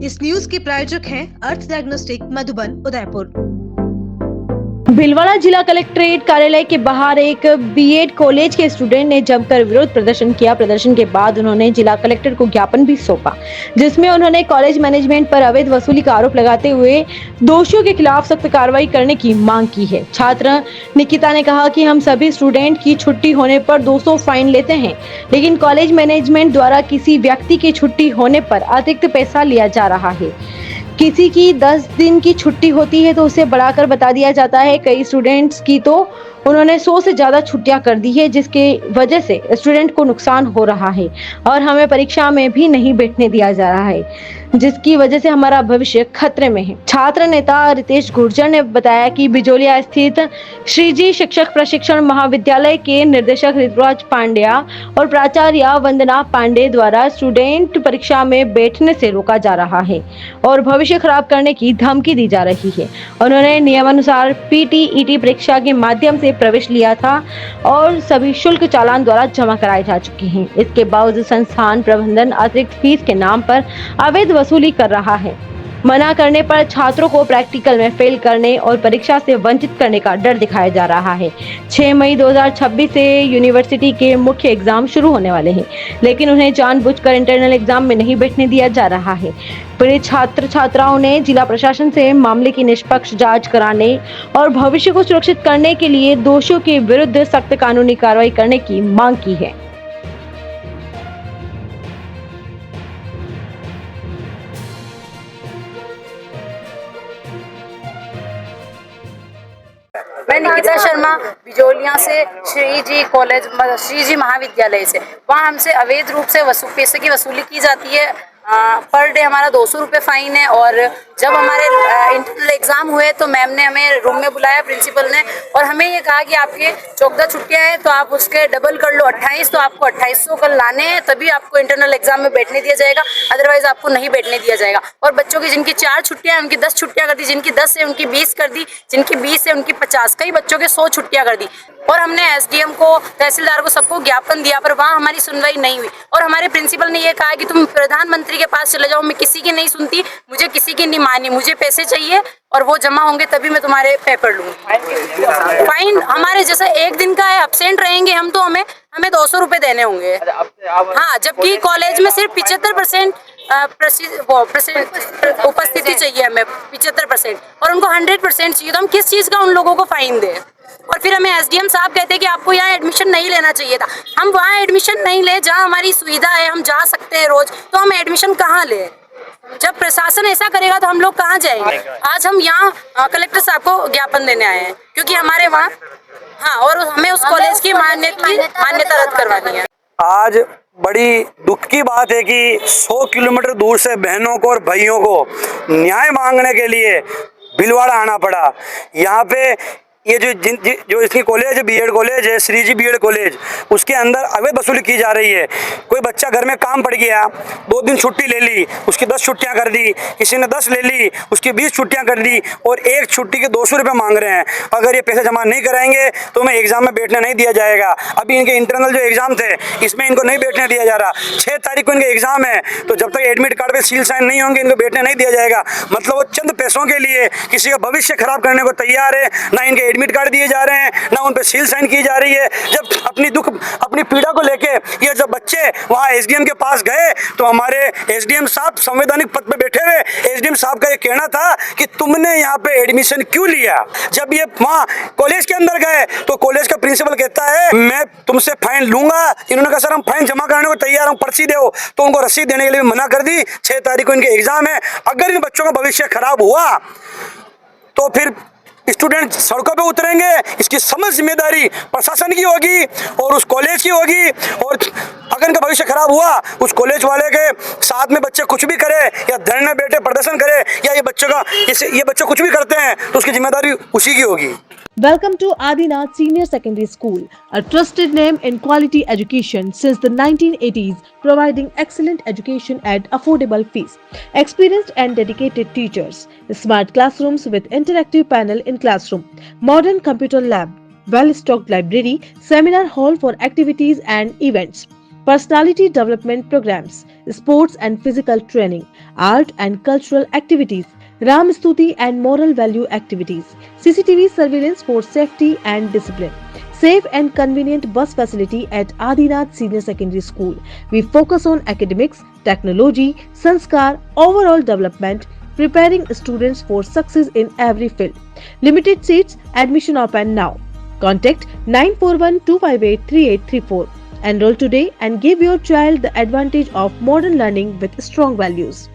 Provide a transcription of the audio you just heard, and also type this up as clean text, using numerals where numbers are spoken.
इस न्यूज के प्रायोजक हैं अर्थ डायग्नोस्टिक मधुबन उदयपुर। भीलवाड़ा जिला कलेक्ट्रेट कार्यालय के बाहर एक बीएड कॉलेज के स्टूडेंट ने जमकर विरोध प्रदर्शन किया। प्रदर्शन के बाद उन्होंने जिला कलेक्टर को ज्ञापन भी सौंपा, जिसमें उन्होंने कॉलेज मैनेजमेंट पर अवैध वसूली का आरोप लगाते हुए दोषियों के खिलाफ सख्त कार्रवाई करने की मांग की है। छात्र निकिता ने कहा कि हम सभी स्टूडेंट की छुट्टी होने पर 200 फाइन लेते हैं, लेकिन कॉलेज मैनेजमेंट द्वारा किसी व्यक्ति की छुट्टी होने पर अतिरिक्त पैसा लिया जा रहा है। किसी की 10 दिन की छुट्टी होती है तो उसे बढ़ाकर बता दिया जाता है। कई स्टूडेंट्स की तो उन्होंने 100 से ज्यादा छुट्टियां कर दी है, जिसके वजह से स्टूडेंट को नुकसान हो रहा है और हमें परीक्षा में भी नहीं बैठने दिया जा रहा है, जिसकी वजह से हमारा भविष्य खतरे में है। छात्र नेता रितेश गुर्जर ने बताया कि बिजोलिया स्थित श्रीजी शिक्षक प्रशिक्षण महाविद्यालय के निदेशक ऋतुराज पांड्या और प्राचार्य वंदना पांडे द्वारा स्टूडेंट परीक्षा में बैठने से रोका जा रहा है और भविष्य खराब करने की धमकी दी जा रही है। उन्होंने नियमानुसार पीटीईटी परीक्षा के माध्यम से प्रवेश लिया था और सभी शुल्क चालान द्वारा जमा कराए जा चुके हैं। इसके बावजूद संस्थान प्रबंधन अतिरिक्त फीस के नाम पर अवैध वसूली कर रहा है। मना करने पर छात्रों को प्रैक्टिकल में फेल करने और परीक्षा से वंचित करने का डर दिखाया जा रहा है। 6 मई 2026 से यूनिवर्सिटी के मुख्य एग्जाम शुरू होने वाले हैं, लेकिन उन्हें जानबूझकर इंटरनल एग्जाम में नहीं बैठने दिया जा रहा है। पीड़ित छात्र छात्राओं ने जिला प्रशासन से मामले की निष्पक्ष जांच कराने और भविष्य को सुरक्षित करने के लिए दोषियों के विरुद्ध सख्त कानूनी कार्रवाई करने की मांग की है। मैं निकिता शर्मा बिजोलिया से श्रीजी कॉलेज श्रीजी महाविद्यालय से। वहाँ हमसे अवैध रूप से पैसे की वसूली की जाती है। पर डे हमारा 200 रुपये फाइन है। और जब हमारे इंटरनल एग्जाम हुए तो मैम ने हमें रूम में बुलाया, प्रिंसिपल ने, और हमें ये कहा कि आपके 14 छुट्टियाँ हैं तो आप उसके डबल कर लो 28, तो आपको 2800 कल लाने हैं, तभी आपको इंटरनल एग्जाम में बैठने दिया जाएगा, अदरवाइज आपको नहीं बैठने दिया जाएगा। और बच्चों की जिनकी 4 छुट्टियाँ हैं उनकी 10 छुट्टियाँ कर दी, जिनकी 10 है उनकी 20 कर दी, जिनकी 20 है उनकी 50, कई बच्चों के 100 छुट्टियाँ कर दी। और हमने एसडीएम को, तहसीलदार को, सबको ज्ञापन दिया, पर वहाँ हमारी सुनवाई नहीं हुई। और हमारे प्रिंसिपल ने ये कहा कि तुम प्रधानमंत्री के पास चले जाओ, मैं किसी की नहीं सुनती, मुझे किसी की नहीं मानी, मुझे पैसे चाहिए और वो जमा होंगे तभी मैं तुम्हारे पेपर लूंगी। फाइन हमारे जैसा 1 दिन का है, एब्सेंट रहेंगे हम तो हमें 200 रुपये देने होंगे। हाँ, जबकि कॉलेज में सिर्फ 75% उपस्थिति चाहिए हमें, 75%, और उनको 100% चाहिए, तो हम किस चीज़ का उन लोगों को फाइन दें। और फिर हमें एसडीएम साहब कहते हैं कि आपको यहाँ एडमिशन नहीं लेना चाहिए था। हम वहाँ एडमिशन नहीं ले जहाँ हमारी सुविधा है, हम जा सकते हैं रोज, तो हम एडमिशन कहाँ लें? जब प्रशासन ऐसा करेगा तो हम लोग कहाँ जाएंगे? आज हम यहाँ कलेक्टर साहब को ज्ञापन देने आए हैं क्योंकि हमारे वहाँ, हाँ, और हमें उस कॉलेज की मान्यता रद्द करवानी है। आज बड़ी दुख की बात है कि 100 किलोमीटर दूर से बहनों को और भाइयों को न्याय मांगने के लिए भीलवाड़ा आना पड़ा। यहाँ पे ये जो इसकी कॉलेज है, बीएड कॉलेज है, श्रीजी बीएड कॉलेज, उसके अंदर अवैध वसूली की जा रही है। कोई बच्चा घर में काम पड़ गया, 2 दिन छुट्टी ले ली, उसकी 10 छुट्टियां कर दी, किसी ने 10 ले ली, उसकी 20 छुट्टियां कर दी, और 1 छुट्टी के 200 रुपये मांग रहे हैं। अगर ये पैसे जमा नहीं कराएंगे तो हमें एग्जाम में बैठने नहीं दिया जाएगा। अभी इनके इंटरनल जो एग्जाम थे इसमें इनको नहीं बैठने दिया जा रहा। 6 तारीख को इनके एग्जाम है, तो जब तक एडमिट कार्ड पर सील साइन नहीं होंगे इनको बैठने नहीं दिया जाएगा। मतलब वो चंद पैसों के लिए किसी का भविष्य खराब करने को तैयार है। ना इनके एडमिट कार्ड दिए जा रहे हैं, ना उन पे सील साइन की जा रही है। जब अपनी पीड़ा को लेके ये जब बच्चे वहाँ एसडीएम के पास गए तो हमारे एसडीएम साहब संवैधानिक पद पे बैठे हुए, एसडीएम साहब का ये कहना था कि तुमने यहाँ पे एडमिशन क्यों लिया। जब ये वहाँ कॉलेज के अंदर गए तो कॉलेज का प्रिंसिपल कहता है मैं तुमसे फाइन लूंगा। इन्होंने कहा सर हम फाइन जमा करने को तैयार, हम पर्ची दो, तो उनको रसीद देने के लिए मना कर दी। 6 तारीख को इनके एग्जाम है। अगर इन बच्चों का भविष्य खराब हुआ तो फिर स्टूडेंट सड़कों पे उतरेंगे। इसकी समझ जिम्मेदारी प्रशासन की होगी और उस कॉलेज की होगी। और अगर इनका भविष्य खराब हुआ, उस कॉलेज वाले के साथ में बच्चे कुछ भी करे या धरने में बैठे प्रदर्शन करे या ये बच्चे कुछ भी करते हैं तो उसकी जिम्मेदारी उसी की होगी। Welcome to Adinath Senior Secondary School, a trusted name in quality education since the 1980s, providing excellent education at affordable fees. Experienced and dedicated teachers, smart classrooms with interactive panel in classroom, modern computer lab, well-stocked library, seminar hall for activities and events. personality development programs, sports and physical training, art and cultural activities, Ram Stuti and moral value activities, CCTV surveillance for safety and discipline. Safe and convenient bus facility at Adinath Senior Secondary School. We focus on academics, technology, sanskar, overall development, preparing students for success in every field. Limited seats, admission open now. Contact 941-258-3834. Enroll today and give your child the advantage of modern learning with strong values.